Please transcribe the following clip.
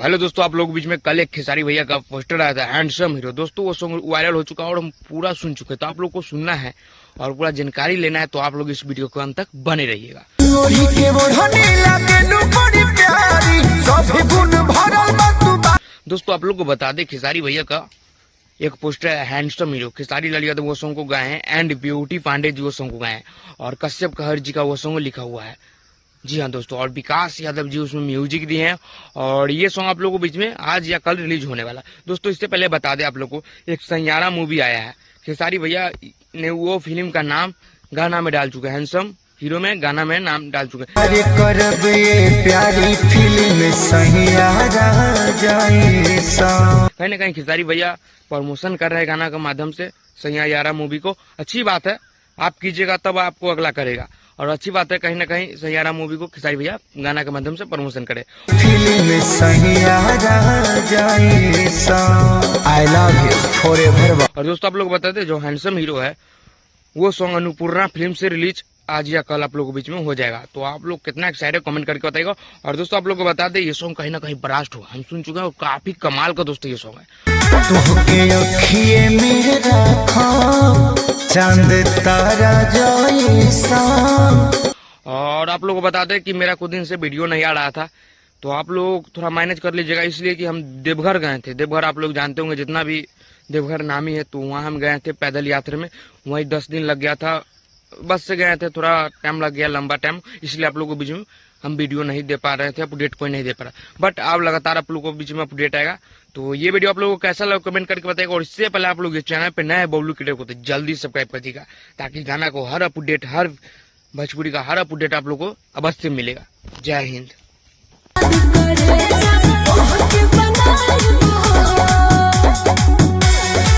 Hello दोस्तों, आप लोगों के बीच में कल एक खेसारी भैया का पोस्टर आया था, हैंडसम हीरो। दोस्तों वो सॉन्ग वायरल हो चुका है और हम पूरा सुन चुके हैं, तो आप लोग को सुनना है और पूरा जानकारी लेना है, तो आप लोग इस वीडियो को अंत तक बने रहिएगा। दोस्तों आप लोग को बता दें, खेसारी भैया का एक पोस्टर है हैंडसम हीरो। खेसारी लाल यादव वो सॉन्ग को गाए हैं एंड ब्यूटी पांडे जी वो सॉन्ग को गाए हैं और कश्यप कहर जी का वो सॉन्ग लिखा हुआ है। जी हाँ दोस्तों, और विकास यादव जी उसमें म्यूजिक दिए हैं और ये सॉन्ग आप लोगों के बीच में आज या कल रिलीज होने वाला। दोस्तों इससे पहले बता दें आप लोगों को, एक सैयारा मूवी आया है। खेसारी भैया ने वो फिल्म का नाम गाना में डाल चुके हैं, हैंडसम हीरो में गाना में नाम डाल चुके हैं। प्यारी फिल्म कहीं ना कहीं खेसारी भैया प्रमोशन कर रहे हैं गाना के माध्यम से सैयारा मूवी को। अच्छी बात है, आप कीजिएगा तब आपको अगला करेगा, और अच्छी बात है कहीं ना कहीं सैयारा मूवी को खेसारी भैया गाना के माध्यम से प्रमोशन करे। I love you forever. और दोस्तों आप लोग बताते हैं, जो हैंडसम हीरो है वो सॉन्ग अन्नपूर्णा फिल्म से रिलीज आज या कल आप लोगों के बीच में हो जाएगा। तो आप लोग कितना एक्साइटेड कमेंट करके बताइएगा। और दोस्तों आप लोग को बता दें, ये सॉन्ग कहीं ना कहीं ब्लास्ट हुआ, हम सुन चुके हैं और काफी कमाल का दोस्तों ये सॉन्ग है। चांद तारा और आप लोगों को बता दें कि मेरा कुछ दिन से वीडियो नहीं आ रहा था, तो आप लोग थोड़ा मैनेज कर लीजिएगा, इसलिए कि हम देवघर गए थे। देवघर आप लोग जानते होंगे, जितना भी देवघर नामी है, तो वहाँ हम गए थे पैदल यात्रा में। वहीं 10 दिन लग गया था, बस से गए थे, थोड़ा टाइम लग गया, लंबा टाइम, इसलिए आप लोगों के बीच में हम वीडियो नहीं दे पा रहे थे, अपडेट कोई नहीं दे पा रहा। बट अब लगातार आप लोगों के बीच में अपडेट आएगा। तो ये वीडियो आप लोगों को कैसा लगा कमेंट करके बताइएगा। और इससे पहले आप लोग इस चैनल पे नए बबलू क्रिएटर को तो जल्दी सब्सक्राइब कर दीजिएगा, ताकि गाना को हर अपडेट, हर भोजपुरी का हर अपडेट आप लोग को अवश्य मिलेगा। जय हिंद।